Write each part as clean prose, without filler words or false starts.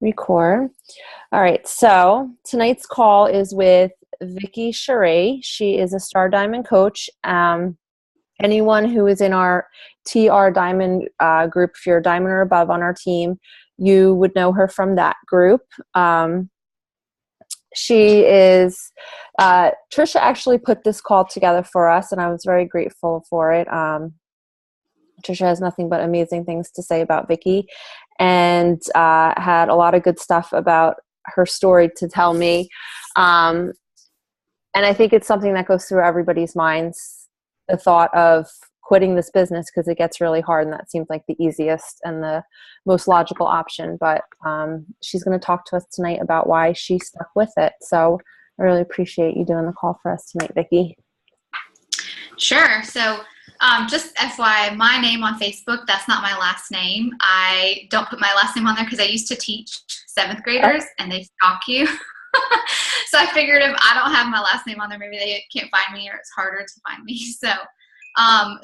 Record. All right. So tonight's call is with Vicky Sharee. She is a Star Diamond coach. Anyone who is in our TR Diamond group, if you're a diamond or above on our team, you would know her from that group. She is, Trisha actually put this call together for us, and I was very grateful for it. Trisha has nothing but amazing things to say about Vicky, and had a lot of good stuff about her story to tell me. And I think it's something that goes through everybody's minds, the thought of quitting this business, because it gets really hard, and that seems like the easiest and the most logical option. But she's going to talk to us tonight about why she stuck with it. So I really appreciate you doing the call for us tonight, Vicky. Sure. So just FYI, my name on Facebook, that's not my last name. I don't put my last name on there because I used to teach 7th graders and they stalk you. So I figured if I don't have my last name on there, maybe they can't find me or it's harder to find me. So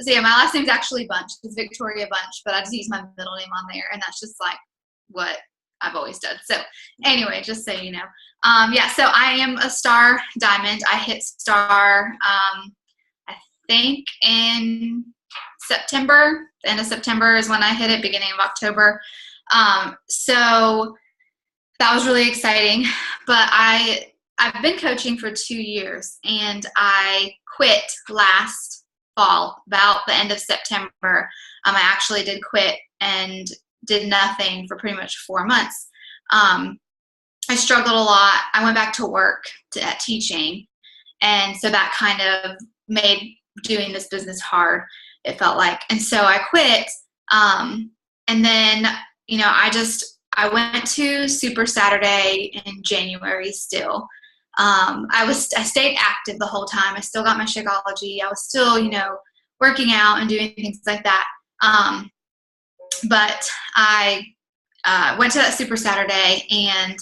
yeah, my last name is actually Bunch. It's Victoria Bunch, but I just use my middle name on there, and that's just like what I've always done. So anyway, just so you know. Yeah, so I am a Star Diamond. I hit Star I think in September. The end of September is when I hit it, beginning of October. So that was really exciting. But I've been coaching for 2 years, and I quit last fall, about the end of September. I actually did quit and did nothing for pretty much 4 months. I struggled a lot. I went back to work at teaching, and so that kind of made doing this business hard, it felt like. And so I quit, and then, I went to Super Saturday in January still. I stayed active the whole time. I still got my Shakeology. I was still, working out and doing things like that. But I went to that Super Saturday, and,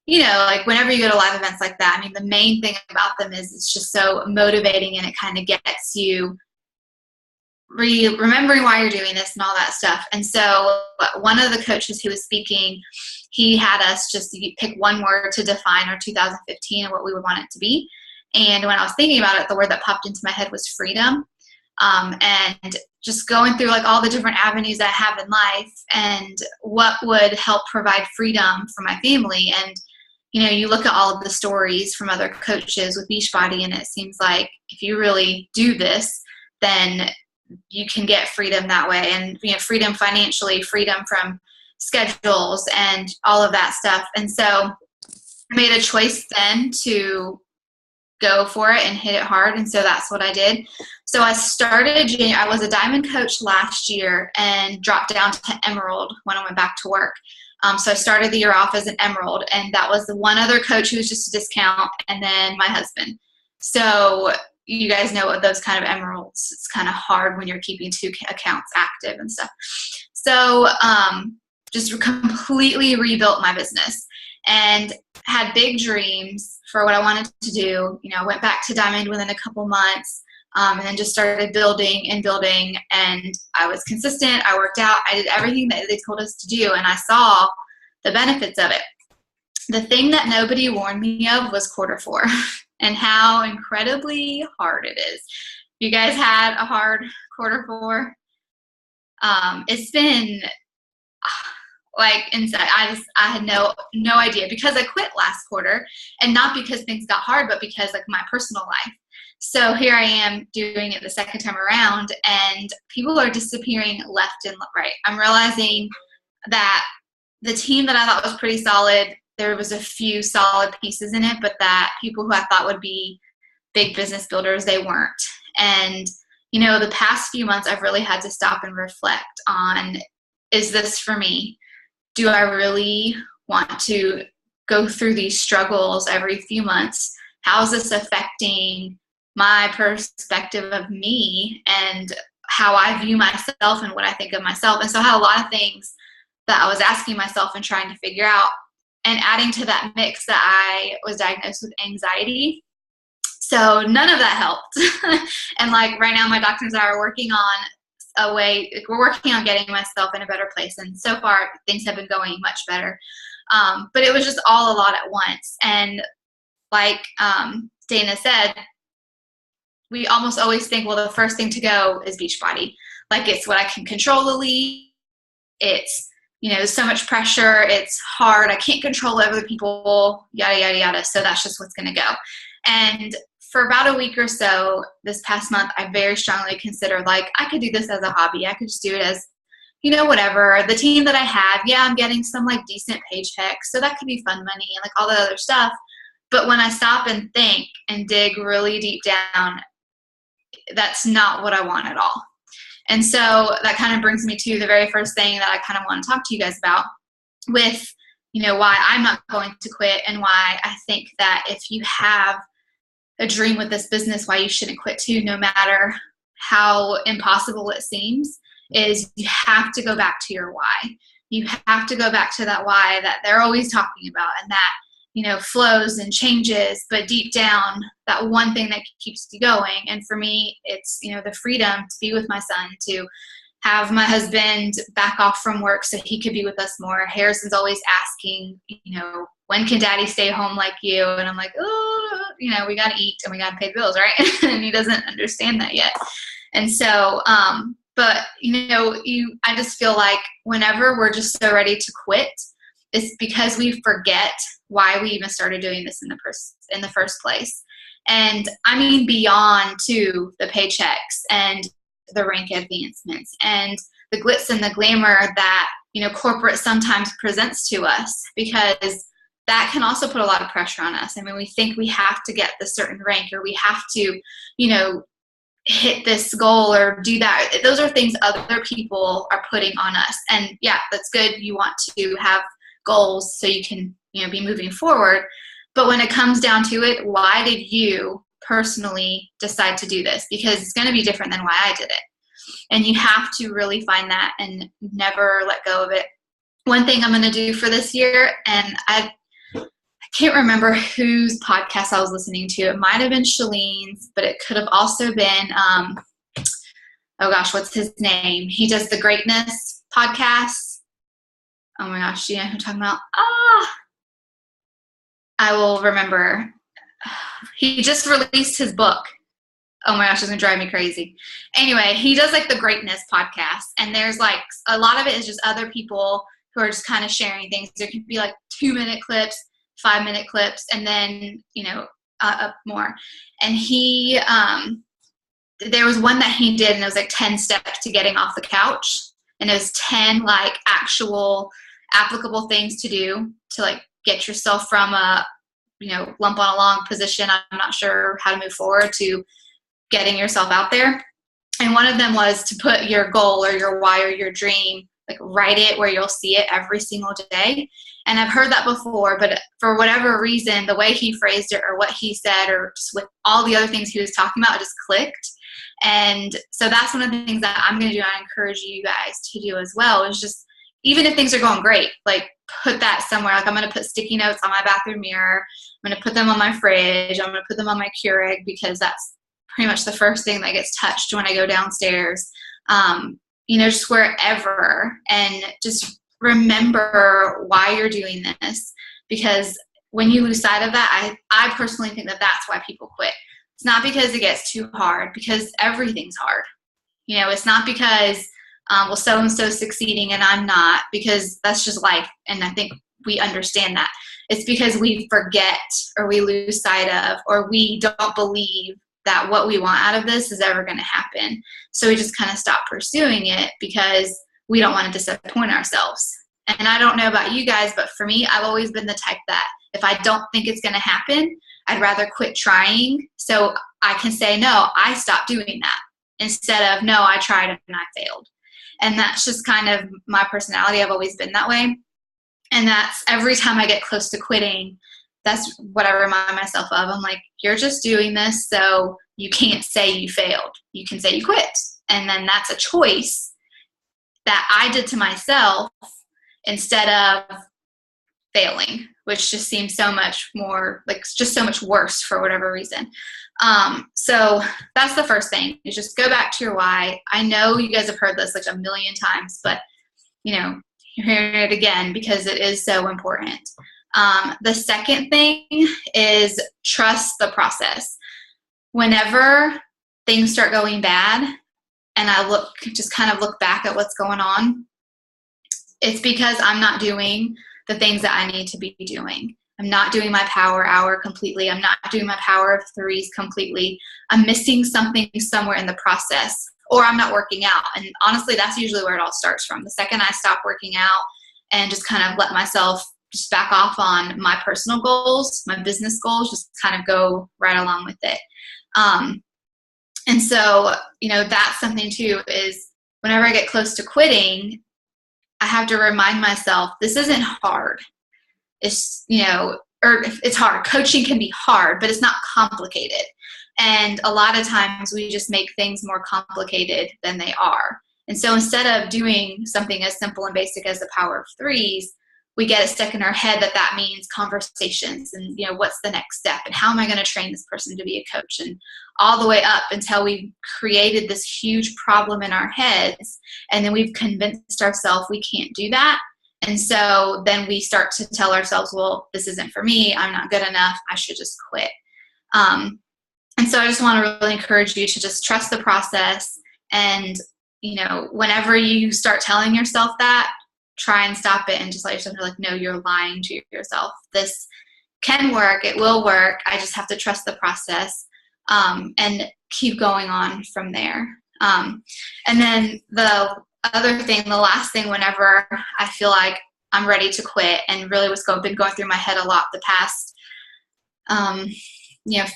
like whenever you go to live events like that, I mean, the main thing about them is it's just so motivating, and it kind of gets you remembering why you're doing this and all that stuff. And so one of the coaches who was speaking, he had us just pick one word to define our 2015 and what we would want it to be. And when I was thinking about it, the word that popped into my head was freedom. And just going through like all the different avenues I have in life and what would help provide freedom for my family. And, you look at all of the stories from other coaches with Beachbody, and it seems like if you really do this, then you can get freedom that way. And, freedom financially, freedom from schedules and all of that stuff. And so I made a choice then to go for it and hit it hard. And so that's what I did. So I I was a diamond coach last year and dropped down to emerald when I went back to work. So I started the year off as an emerald, and that was the one other coach who was just a discount, and then my husband. So you guys know what those kind of emeralds, it's kind of hard when you're keeping 2 accounts active and stuff. So just completely rebuilt my business and had big dreams for what I wanted to do. I went back to Diamond within a couple months, and then just started building, and I was consistent. I worked out. I did everything that they told us to do, and I saw the benefits of it. The thing that nobody warned me of was Q4 and how incredibly hard it is. You guys had a hard Q4. It's been like inside. I had no idea, because I quit last quarter, and not because things got hard, but because like my personal life. So here I am doing it the second time around, and people are disappearing left and right. I'm realizing that the team that I thought was pretty solid, there was a few solid pieces in it, but that people who I thought would be big business builders, they weren't. And, the past few months, I've really had to stop and reflect on, is this for me? Do I really want to go through these struggles every few months? How is this affecting my perspective of me and how I view myself and what I think of myself? And so I had a lot of things that I was asking myself and trying to figure out, and adding to that mix that I was diagnosed with anxiety. So none of that helped. And like right now, my doctors and I are working on we're working on getting myself in a better place. And so far things have been going much better. But it was just all a lot at once. And like Dana said, we almost always think, well, the first thing to go is Beachbody. Like, it's what I can control the lead. It's, so much pressure. It's hard. I can't control other people, yada, yada, yada. So that's just what's going to go. And for about a week or so this past month, I very strongly considered, like, I could do this as a hobby. I could just do it as, whatever. The team that I have, yeah, I'm getting some like decent paychecks. So that could be fun money and like all the other stuff. But when I stop and think and dig really deep down, that's not what I want at all. And so that kind of brings me to the very first thing that I kind of want to talk to you guys about with, why I'm not going to quit, and why I think that if you have a dream with this business, why you shouldn't quit too, no matter how impossible it seems, is you have to go back to your why. You have to go back to that why that they're always talking about, and that, flows and changes, but deep down, that one thing that keeps you going. And for me, it's, the freedom to be with my son, to have my husband back off from work so he could be with us more. Harrison's always asking, when can daddy stay home like you? And I'm like, oh, we got to eat and we got to pay the bills, right? And he doesn't understand that yet. And so, but, I just feel like whenever we're just so ready to quit, it's because we forget why we even started doing this in the first place. And I mean, beyond to the paychecks and the rank advancements and the glitz and the glamour that, corporate sometimes presents to us, because that can also put a lot of pressure on us. I mean, we think we have to get the certain rank, or we have to, hit this goal or do that. Those are things other people are putting on us. And yeah, that's good. You want to have goals so you can, be moving forward. But when it comes down to it, why did you personally decide to do this? Because it's going to be different than why I did it. And you have to really find that and never let go of it. One thing I'm going to do for this year, and I can't remember whose podcast I was listening to. It might have been Shalene's, but it could have also been, oh gosh, what's his name? He does the Greatness podcast. Oh my gosh, do you know who I'm talking about? I will remember. He just released his book. Oh my gosh, it's gonna drive me crazy. Anyway, he does like the Greatness podcast, and there's like a lot of it is just other people who are just kind of sharing things. There could be like 2-minute clips, 5-minute clips, and then up more. And he there was one that he did, and it was like 10 steps to getting off the couch, and it was 10 like actual applicable things to do to like get yourself from a lump on a log position, I'm not sure how to move forward, to getting yourself out there. And one of them was to put your goal or your why or your dream, like write it where you'll see it every single day. And I've heard that before, but for whatever reason, the way he phrased it or what he said, or just with all the other things he was talking about, it just clicked. And so that's one of the things that I'm going to do. I encourage you guys to do as well, is just, even if things are going great, like put that somewhere. Like I'm going to put sticky notes on my bathroom mirror. I'm going to put them on my fridge. I'm going to put them on my Keurig, because that's pretty much the first thing that gets touched when I go downstairs. Just wherever, and just remember why you're doing this, because when you lose sight of that, I personally think that that's why people quit. It's not because it gets too hard, because everything's hard. It's not because, well, so-and-so succeeding and I'm not, because that's just life. And I think we understand that. It's because we forget, or we lose sight of, or we don't believe that what we want out of this is ever going to happen. So we just kind of stop pursuing it because we don't want to disappoint ourselves. And I don't know about you guys, but for me, I've always been the type that if I don't think it's going to happen, I'd rather quit trying so I can say, no, I stopped doing that, instead of, no, I tried and I failed. And that's just kind of my personality. I've always been that way. And that's every time I get close to quitting, that's what I remind myself of. I'm like, you're just doing this so you can't say you failed. You can say you quit. And then that's a choice that I did to myself instead of failing, which just seems so much more, like, just so much worse for whatever reason. So that's the first thing, is just go back to your why. I know you guys have heard this like a million times, but you're hearing it again because it is so important. The second thing is trust the process. Whenever things start going bad and I just kind of look back at what's going on, it's because I'm not doing the things that I need to be doing. I'm not doing my power hour completely. I'm not doing my power of threes completely. I'm missing something somewhere in the process, or I'm not working out. And honestly, that's usually where it all starts from. The second I stop working out and just kind of let myself just back off on my personal goals, my business goals, just kind of go right along with it. And so, that's something too, is whenever I get close to quitting, I have to remind myself, this isn't hard. It's, or it's hard. Coaching can be hard, but it's not complicated. And a lot of times we just make things more complicated than they are. And so instead of doing something as simple and basic as the power of threes, we get it stuck in our head that means conversations and, what's the next step and how am I going to train this person to be a coach, and all the way up until we've created this huge problem in our heads. And then we've convinced ourselves we can't do that. And so then we start to tell ourselves, well, this isn't for me. I'm not good enough. I should just quit. And so I just want to really encourage you to just trust the process. And, whenever you start telling yourself that, try and stop it and just let yourself know, no, you're lying to yourself. This can work. It will work. I just have to trust the process and keep going on from there. And then the other thing, the last thing, whenever I feel like I'm ready to quit, and really what's been going through my head a lot the past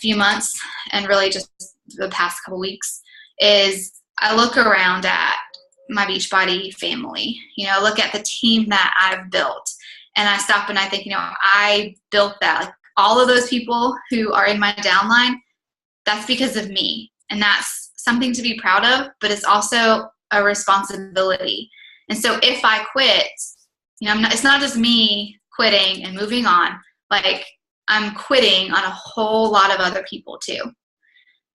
few months, and really just the past couple weeks, is I look around at my Beachbody family. Look at the team that I've built, and I stop and I think, I built that. Like, all of those people who are in my downline, that's because of me, and that's something to be proud of, but it's also a responsibility. And so if I quit, it's not just me quitting and moving on. Like, I'm quitting on a whole lot of other people too.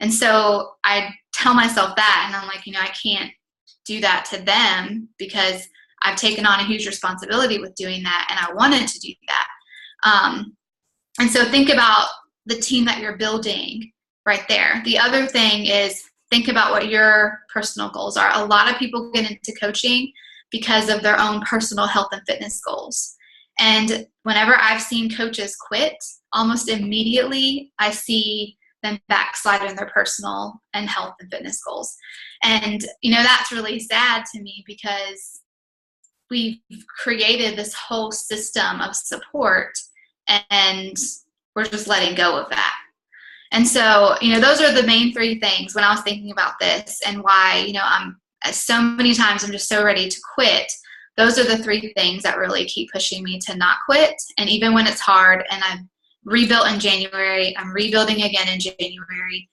And so I tell myself that, and I'm like, I can't do that to them because I've taken on a huge responsibility with doing that, and I wanted to do that. And so think about the team that you're building right there. The other thing is, think about what your personal goals are. A lot of people get into coaching because of their own personal health and fitness goals. And whenever I've seen coaches quit, almost immediately I see them backslide in their personal and health and fitness goals. And, that's really sad to me, because we've created this whole system of support and we're just letting go of that. And so, those are the main three things when I was thinking about this, and why, I'm so many times I'm just so ready to quit. Those are the three things that really keep pushing me to not quit. And even when it's hard, and I've rebuilt in January, I'm rebuilding again in January,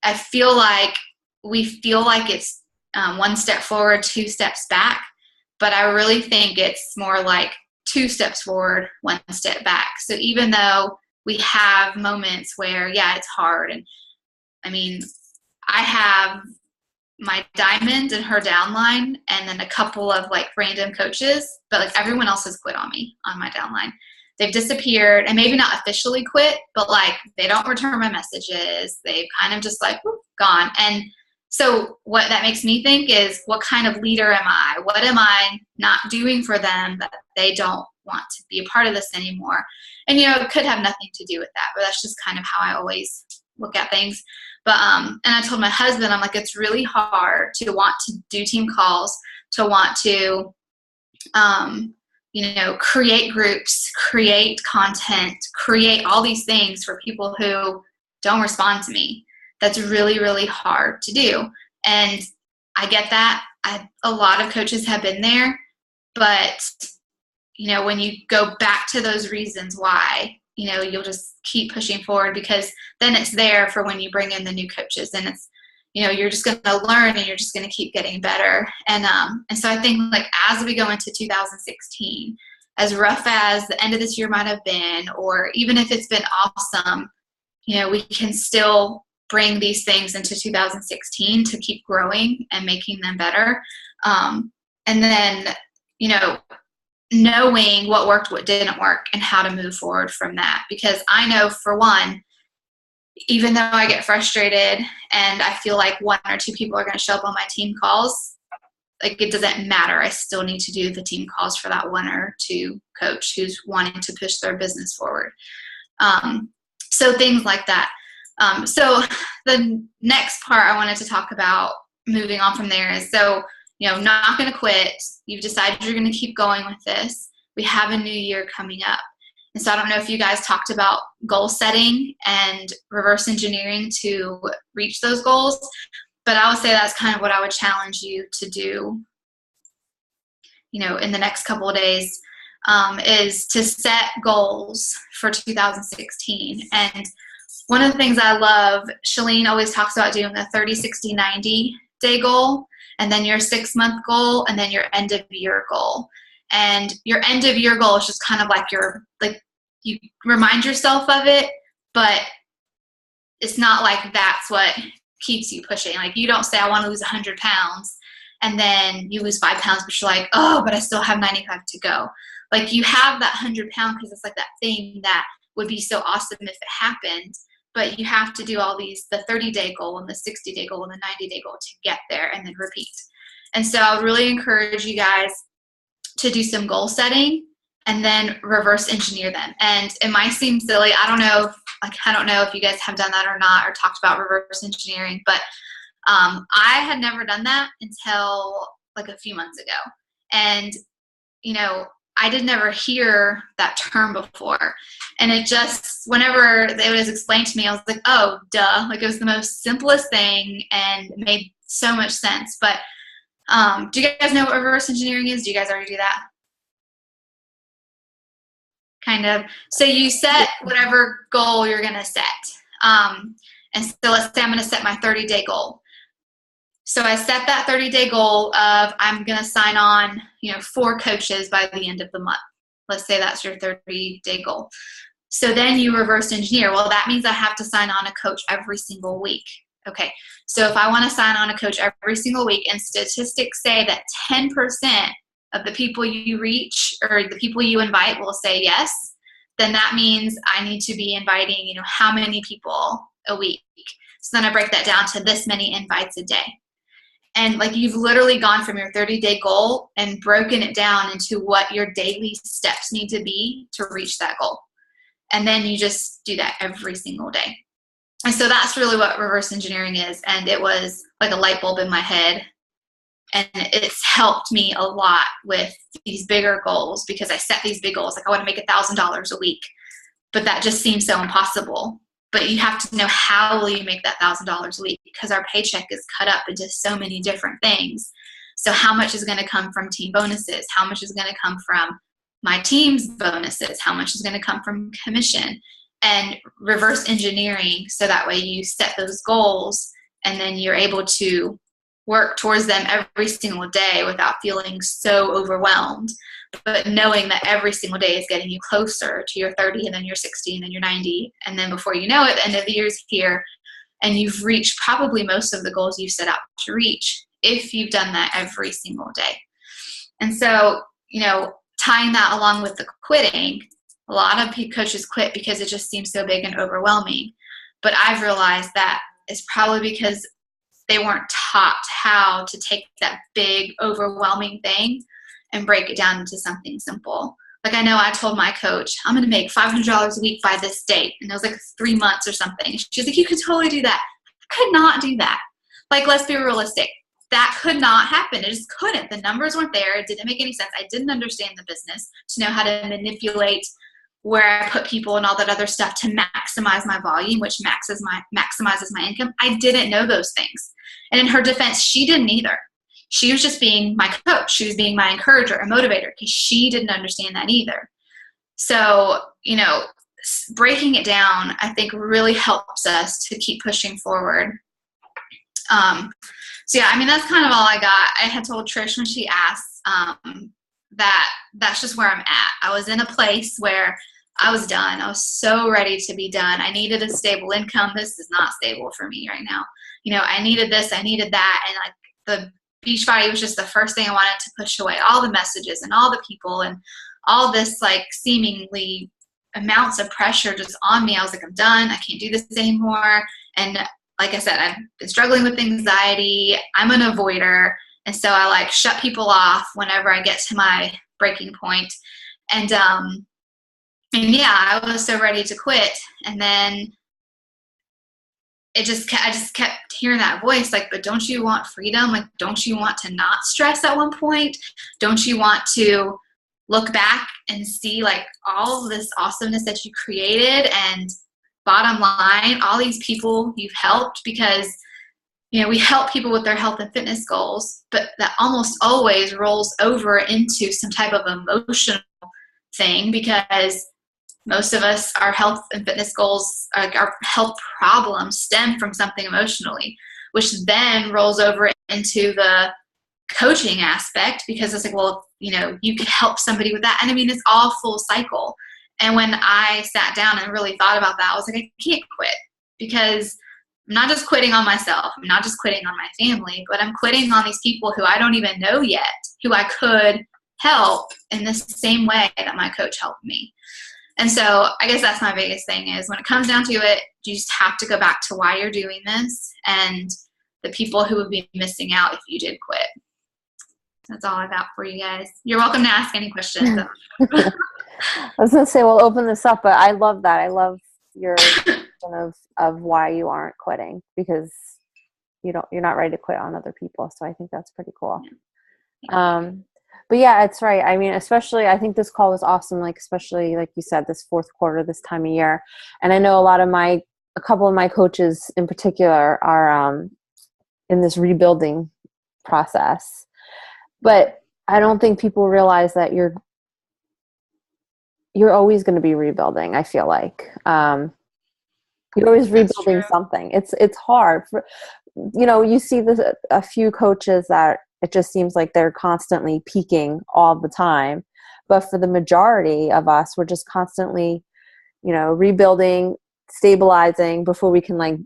I feel like we feel like it's one step forward, two steps back, but I really think it's more like two steps forward, one step back. So even though we have moments where, it's hard. And I mean, I have my diamond and her downline, and then a couple of like random coaches, but like everyone else has quit on me on my downline. They've disappeared, and maybe not officially quit, but like they don't return my messages. They've kind of just like gone. And so what that makes me think is, what kind of leader am I? What am I not doing for them that they don't want to be a part of this anymore? And, it could have nothing to do with that, but that's just kind of how I always look at things. But, and I told my husband, I'm like, it's really hard to want to do team calls, to want to, create groups, create content, create all these things for people who don't respond to me. That's really, really hard to do. And I get that. A lot of coaches have been there, but when you go back to those reasons why, you'll just keep pushing forward, because then it's there for when you bring in the new coaches, and it's, you're just going to learn, and you're just going to keep getting better. And so I think, like, as we go into 2016, as rough as the end of this year might have been, or even if it's been awesome, we can still bring these things into 2016 to keep growing and making them better. And then knowing what worked, what didn't work, and how to move forward from that. Because I know, for one, even though I get frustrated and I feel like one or two people are going to show up on my team calls, like, it doesn't matter. I still need to do the team calls for that one or two coach who's wanting to push their business forward. So things like that. So the next part I wanted to talk about, moving on from there, is, so, not going to quit. You've decided you're going to keep going with this. We have a new year coming up. And so I don't know if you guys talked about goal setting and reverse engineering to reach those goals, but I would say that's kind of what I would challenge you to do, in the next couple of days, is to set goals for 2016. And one of the things I love, Shalene always talks about doing a 30, 60, 90 day goal, and then your 6-month goal, and then your end of year goal. And your end of year goal is just kind of like you remind yourself of it, but it's not like that's what keeps you pushing. Like, you don't say, I want to lose 100 pounds, and then you lose 5 pounds, but you're like, oh, but I still have 95 to go. Like, you have that 100 pound because it's like that thing that would be so awesome if it happened, but you have to do all these, the 30-day goal and the 60-day goal and the 90-day goal to get there, and then repeat. And so I would really encourage you guys to do some goal setting and then reverse engineer them. And it might seem silly. I don't know if you guys have done that or not, or talked about reverse engineering, but I had never done that until like a few months ago. And, I did never hear that term before. And it just, whenever it was explained to me, I was like, oh, duh. Like, it was the most simplest thing and made so much sense. But do you guys know what reverse engineering is? Do you guys already do that? Kind of. So you set whatever goal you're going to set. And so let's say I'm going to set my 30-day goal. So I set that 30-day goal of, I'm going to sign on, 4 coaches by the end of the month. Let's say that's your 30-day goal. So then you reverse engineer. Well, that means I have to sign on a coach every single week. Okay. So if I want to sign on a coach every single week, and statistics say that 10% of the people you reach or the people you invite will say yes, then that means I need to be inviting, how many people a week. So then I break that down to this many invites a day. And like, you've literally gone from your 30-day goal and broken it down into what your daily steps need to be to reach that goal. And then you just do that every single day. And so that's really what reverse engineering is. And it was like a light bulb in my head. And it's helped me a lot with these bigger goals, because I set these big goals. Like, I want to make $1,000 a week, but that just seems so impossible. But you have to know, how will you make that $1,000 a week? Because our paycheck is cut up into so many different things. So how much is going to come from team bonuses? How much is going to come from my team's bonuses? How much is going to come from commission? And reverse engineering, so that way you set those goals and then you're able to work towards them every single day without feeling so overwhelmed, but knowing that every single day is getting you closer to your 30, and then your 60, and then your 90. And then before you know it, the end of the year is here, and you've reached probably most of the goals you set out to reach if you've done that every single day. And so, tying that along with the quitting, a lot of coaches quit because it just seems so big and overwhelming. But I've realized that it's probably because they weren't taught how to take that big, overwhelming thing and break it down into something simple. Like, I know I told my coach, I'm going to make $500 a week by this date. And it was like 3 months or something. She was like, you could totally do that. I could not do that. Like, let's be realistic. That could not happen. It just couldn't. The numbers weren't there. It didn't make any sense. I didn't understand the business to know how to manipulate where I put people and all that other stuff to maximize my volume, which maximizes my income. I didn't know those things. And in her defense, she didn't either. She was just being my coach. She was being my encourager and motivator, because she didn't understand that either. So, breaking it down, I think, really helps us to keep pushing forward. So yeah, that's kind of all I got. I had told Trish when she asked that that's just where I'm at. I was in a place where I was done. I was so ready to be done. I needed a stable income. This is not stable for me right now. I needed this, I needed that. And like, the Beachbody was just the first thing I wanted to push away, all the messages and all the people and all this like seemingly amounts of pressure just on me. I was like, I'm done. I can't do this anymore. And like I said, I've been struggling with anxiety. I'm an avoider. And so I like shut people off whenever I get to my breaking point. And yeah, I was so ready to quit. And then I just kept hearing that voice, like, but don't you want freedom? Like, don't you want to not stress at one point? Don't you want to look back and see like all of this awesomeness that you created? And bottom line, all these people you've helped, because, you know, we help people with their health and fitness goals, but that almost always rolls over into some type of emotional thing, because most of us, our health and fitness goals, our health problems stem from something emotionally, which then rolls over into the coaching aspect, because it's like, well, you know, you could help somebody with that. And I mean, it's all full cycle. And when I sat down and really thought about that, I was like, I can't quit, because I'm not just quitting on myself. I'm not just quitting on my family, but I'm quitting on these people who I don't even know yet, who I could help in the same way that my coach helped me. And so I guess that's my biggest thing, is when it comes down to it, you just have to go back to why you're doing this and the people who would be missing out if you did quit. That's all I got for you guys. You're welcome to ask any questions. I was going to say, we'll open this up, but I love that. I love your of why you aren't quitting, because you're not ready to quit on other people. So I think that's pretty cool. Yeah. But yeah, it's right. I mean, especially, I think this call was awesome. Like, especially like you said, this fourth quarter, this time of year. And I know a couple of my coaches in particular are in this rebuilding process, but I don't think people realize that you're always going to be rebuilding. I feel like, you're always rebuilding something. It's hard you see a few coaches that it just seems like they're constantly peaking all the time. But for the majority of us, we're just constantly, rebuilding, stabilizing before we can like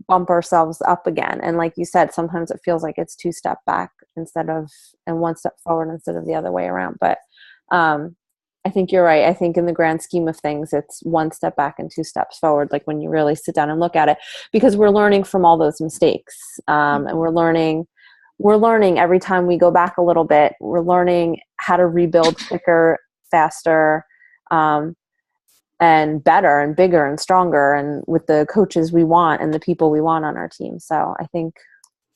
bump ourselves up again. And like you said, sometimes it feels like it's 2 steps back and 1 step forward instead of the other way around. But I think you're right. I think in the grand scheme of things, it's 1 step back and 2 steps forward, like when you really sit down and look at it, because we're learning from all those mistakes. And we're learning every time we go back a little bit. We're learning how to rebuild quicker, faster, and better and bigger and stronger, and with the coaches we want and the people we want on our team. So I think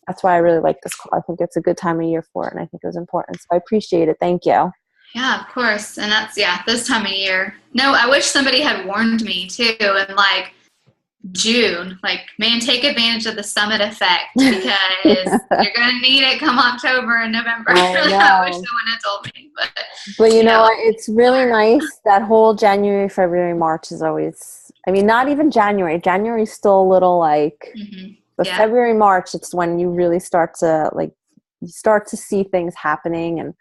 that's why I really like this call. I think it's a good time of year for it, and I think it was important. So I appreciate it. Thank you. Yeah, of course. And that's, this time of year. No, I wish somebody had warned me too in like June. Like, man, take advantage of the summit effect, because you're going to need it come October and November. I wish someone had told me. But it's really nice. That whole January, February, March is always, I mean, not even January. January is still a little like, but February, March, it's when you really start to see things happening and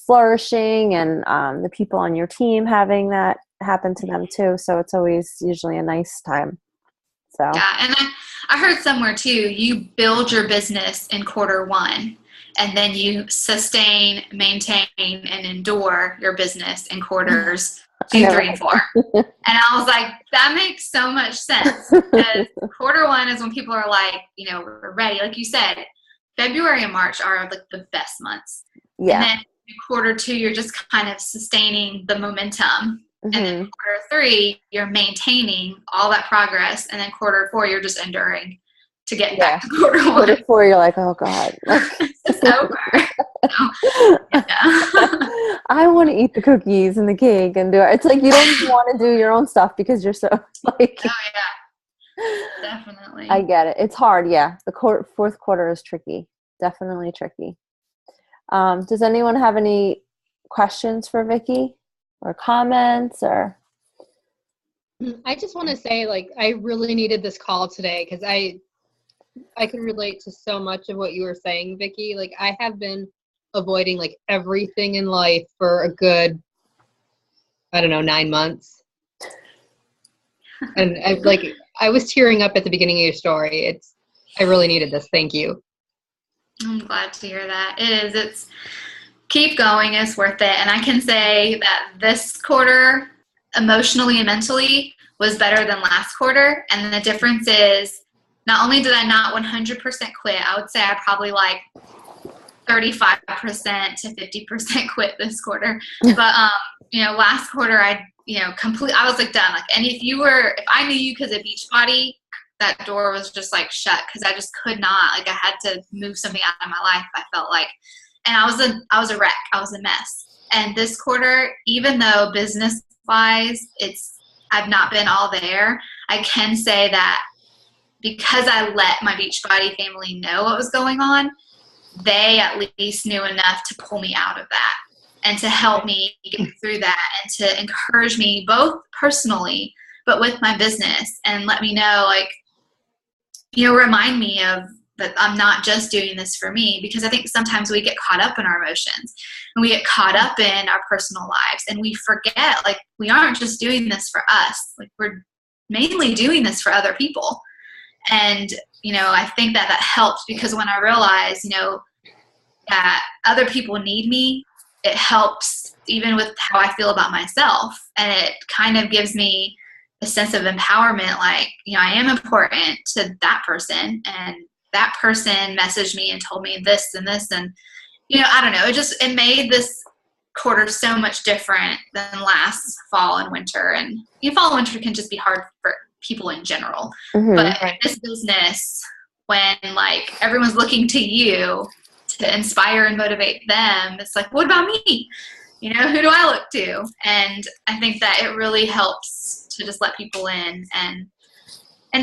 flourishing, and the people on your team having that happen to them too. So it's always usually a nice time. So yeah, and I heard somewhere too, you build your business in Q1, and then you sustain, maintain, and endure your business in quarters 2, 3, and 4. And I was like, that makes so much sense, because Q1 is when people are like, we're ready. Like you said, February and March are like the best months. Yeah. And then Q2, you're just kind of sustaining the momentum. And then Q3, you're maintaining all that progress. And then Q4, you're just enduring to get back to Q1. Q4, you're like, oh God. It's over. I want to eat the cookies and the cake and do it. It's like you don't even want to do your own stuff because you're so like. Oh, yeah. Definitely. I get it. It's hard. Yeah. The fourth quarter is tricky. Definitely tricky. Does anyone have any questions for Vicky or comments or? I just want to say, like, I really needed this call today, because I can relate to so much of what you were saying, Vicky. Like, I have been avoiding like everything in life for a good, 9 months. And I was tearing up at the beginning of your story. I really needed this. Thank you. I'm glad to hear that. It is. It's keep going. It's worth it. And I can say that this quarter, emotionally and mentally, was better than last quarter. And the difference is, not only did I not 100% quit, I would say I probably like 35% to 50% quit this quarter. But last quarter I I was like done. Like, and if I knew you because of Beachbody, that door was just like shut, because I just could not. Like, I had to move something out of my life, I felt like. And I was a wreck. I was a mess. And this quarter, even though business wise I've not been all there, I can say that because I let my Beachbody family know what was going on, they at least knew enough to pull me out of that and to help me get through that and to encourage me both personally, but with my business, and let me know, like, remind me of that I'm not just doing this for me, because I think sometimes we get caught up in our emotions and we get caught up in our personal lives, and we forget, like, we aren't just doing this for us. Like, we're mainly doing this for other people. And, I think that helps, because when I realize, that other people need me, it helps even with how I feel about myself. And it kind of gives me a sense of empowerment. Like, I am important to that person, and that person messaged me and told me this and this. And, I don't know, it made this quarter so much different than last fall and winter. And fall and winter can just be hard for people in general. Mm-hmm. But this business, when like everyone's looking to you to inspire and motivate them, it's like, what about me? Who do I look to? And I think that it really helps to just let people in and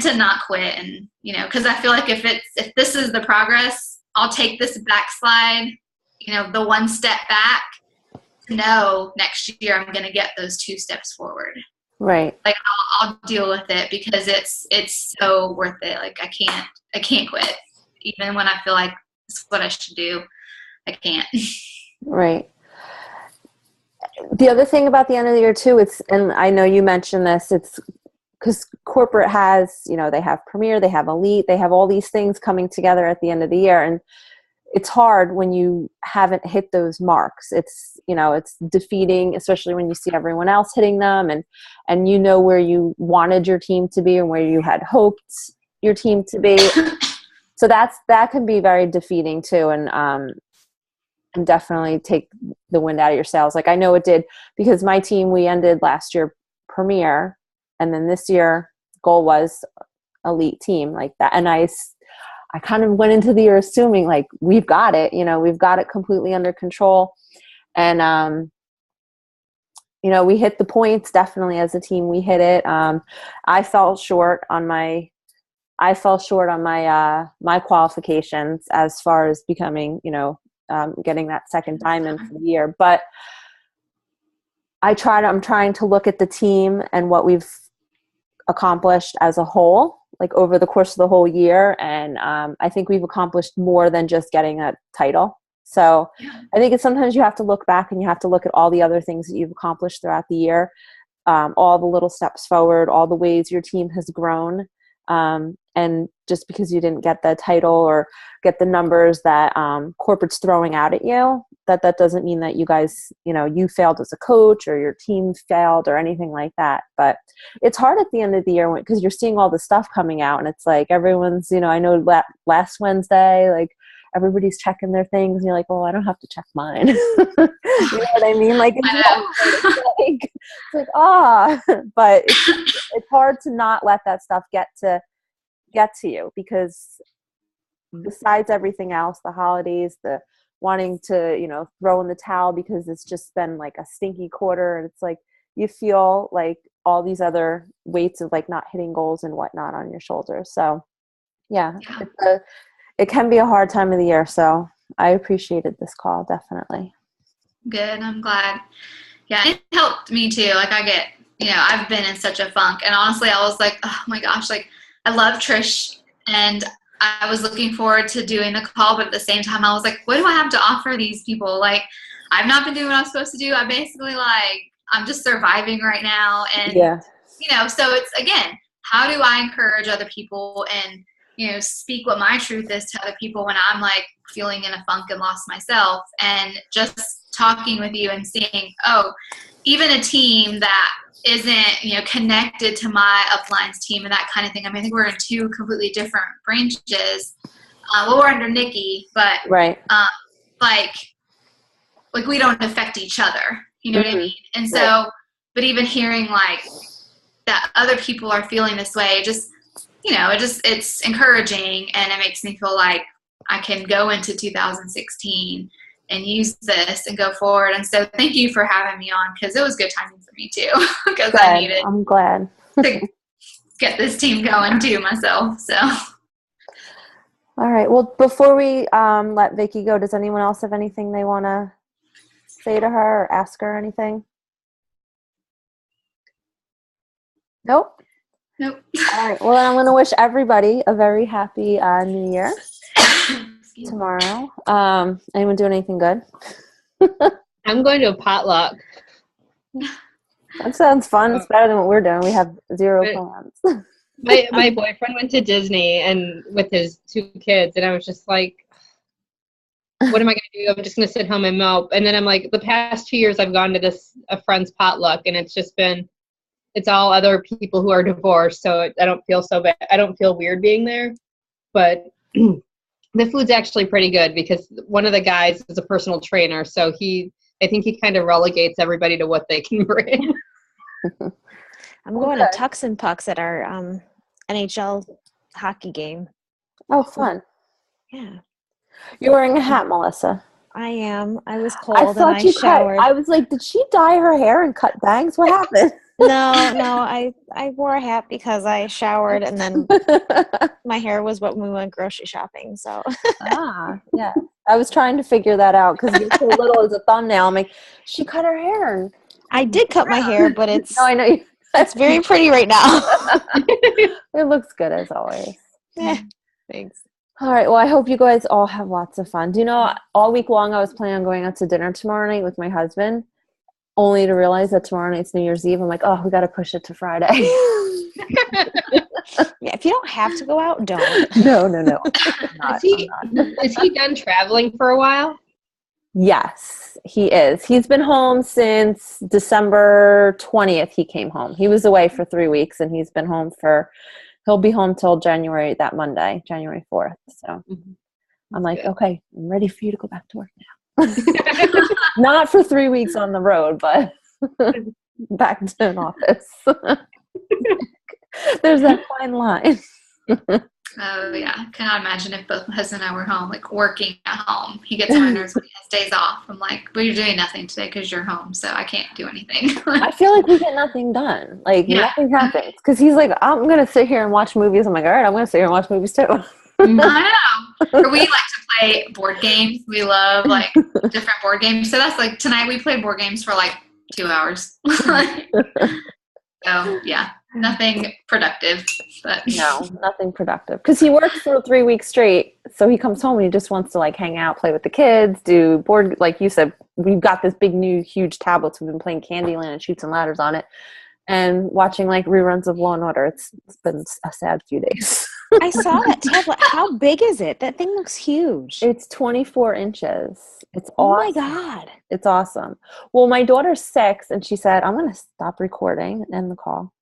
to not quit. And, because I feel like if this is the progress, I'll take this backslide, the one step back, to know next year I'm going to get those 2 steps forward. Right. Like, I'll deal with it, because it's so worth it. Like, I can't quit. Even when I feel like it's what I should do, I can't. Right. The other thing about the end of the year too, and I know you mentioned this, it's because corporate has, they have Premier, they have Elite, they have all these things coming together at the end of the year. And it's hard when you haven't hit those marks. It's, it's defeating, especially when you see everyone else hitting them, and where you wanted your team to be and where you had hoped your team to be. So that can be very defeating too. And definitely take the wind out of your sails. Like, I know it did, because my team, we ended last year Premier, and then this year goal was Elite team, like that. And I kind of went into the year assuming, like, we've got it, we've got it completely under control. And, we hit the points, definitely as a team, we hit it. I fell short on my my qualifications as far as becoming, getting that second diamond for the year. But I'm trying to look at the team and what we've accomplished as a whole, like over the course of the whole year. And I think we've accomplished more than just getting a title. So I think sometimes you have to look back and you have to look at all the other things that you've accomplished throughout the year, all the little steps forward, all the ways your team has grown. And just because you didn't get the title or get the numbers that corporate's throwing out at you, that doesn't mean that you guys, you failed as a coach or your team failed or anything like that. But it's hard at the end of the year because you're seeing all the stuff coming out, and it's like everyone's, I know last Wednesday, like, everybody's checking their things, and you're like, well, I don't have to check mine. You know what I mean? Like, it's but it's hard to not let that stuff get to you, because besides everything else, the holidays, the wanting to, throw in the towel because it's just been like a stinky quarter, and it's like you feel like all these other weights of like not hitting goals and whatnot on your shoulders. So yeah. It can be a hard time of the year. So I appreciated this call, definitely. Good. I'm glad. Yeah, it helped me too. Like, I've been in such a funk, and honestly, I was like, oh my gosh, like, I love Trish, and I was looking forward to doing the call, but at the same time, I was like, what do I have to offer these people? Like, I've not been doing what I'm supposed to do. I basically, like, I'm just surviving right now. And, so it's, again, how do I encourage other people? And, speak what my truth is to other people when I'm like feeling in a funk and lost myself, and just talking with you and seeing, oh, even a team that isn't, connected to my uplines team and that kind of thing. I mean, I think we're in two completely different branches. We're under Nikki, but right. Like we don't affect each other. You know what I mean? And so, but even hearing like that other people are feeling this way, just, it's encouraging, and it makes me feel like I can go into 2016 and use this and go forward. And so thank you for having me on, because it was good timing for me too, because I needed I'm glad to get this team going too myself. So. All right. Well, before we let Vicky go, does anyone else have anything they want to say to her or ask her anything? Nope. All right. Well, then I'm going to wish everybody a very happy New Year tomorrow. Anyone doing anything good? I'm going to a potluck. That sounds fun. It's better than what we're doing. We have zero plans. My boyfriend went to Disney and with his 2 kids, and I was just like, what am I going to do? I'm just going to sit home and mope. And then I'm like, the past 2 years I've gone to a friend's potluck, and it's just been, it's all other people who are divorced, so I don't feel so bad. I don't feel weird being there. But the food's actually pretty good, because one of the guys is a personal trainer, so I think he kind of relegates everybody to what they can bring. I'm going to Tux and Pucks at our NHL hockey game. Oh, fun. Yeah. You're wearing a hat, Melissa. I am. I was cold I thought and I showered. I was like, did she dye her hair and cut bangs? What happened? No, I wore a hat because I showered, and then my hair was what we went grocery shopping. So yeah. I was trying to figure that out because you're so little as a thumbnail. I'm like, she cut her hair. I did cut my hair, but it's no, I know it's very pretty right now. It looks good as always. Thanks. All right. Well, I hope you guys all have lots of fun. Do you know, all week long I was planning on going out to dinner tomorrow night with my husband, only to realize that tomorrow night's New Year's Eve. I'm like, oh, we got to push it to Friday. Yeah, if you don't have to go out, don't. No. Is he done traveling for a while? Yes, he is. He's been home since December 20th. He came home. He was away for 3 weeks, and he's been home he'll be home till January 4th. So I'm like, okay, I'm ready for you to go back to work now. Not for 3 weeks on the road, but back to an office. There's that fine line. Oh, yeah. Cannot imagine if both my husband and I were home, like working at home. He gets on my nerves when he has days off. I'm like, well, you're doing nothing today because you're home, so I can't do anything. I feel like we get nothing done. Like, nothing happens. Because he's like, I'm going to sit here and watch movies. I'm like, all right, I'm going to sit here and watch movies too. I know. Or we like to play board games. We love, like, different board games. So that's like, tonight we played board games for, like, 2 hours. So, yeah. Nothing productive, but no, nothing productive. Because he works for 3 weeks straight, so he comes home and he just wants to like hang out, play with the kids, do board. Like you said, we've got this big new huge tablets. We've been playing Candyland and Chutes and Ladders on it, and watching like reruns of Law and Order. It's been a sad few days. I saw that tablet. How big is it? That thing looks huge. It's 24 inches. It's awesome. Oh my God. It's awesome. Well, my daughter's 6, and she said, I'm going to stop recording and end the call.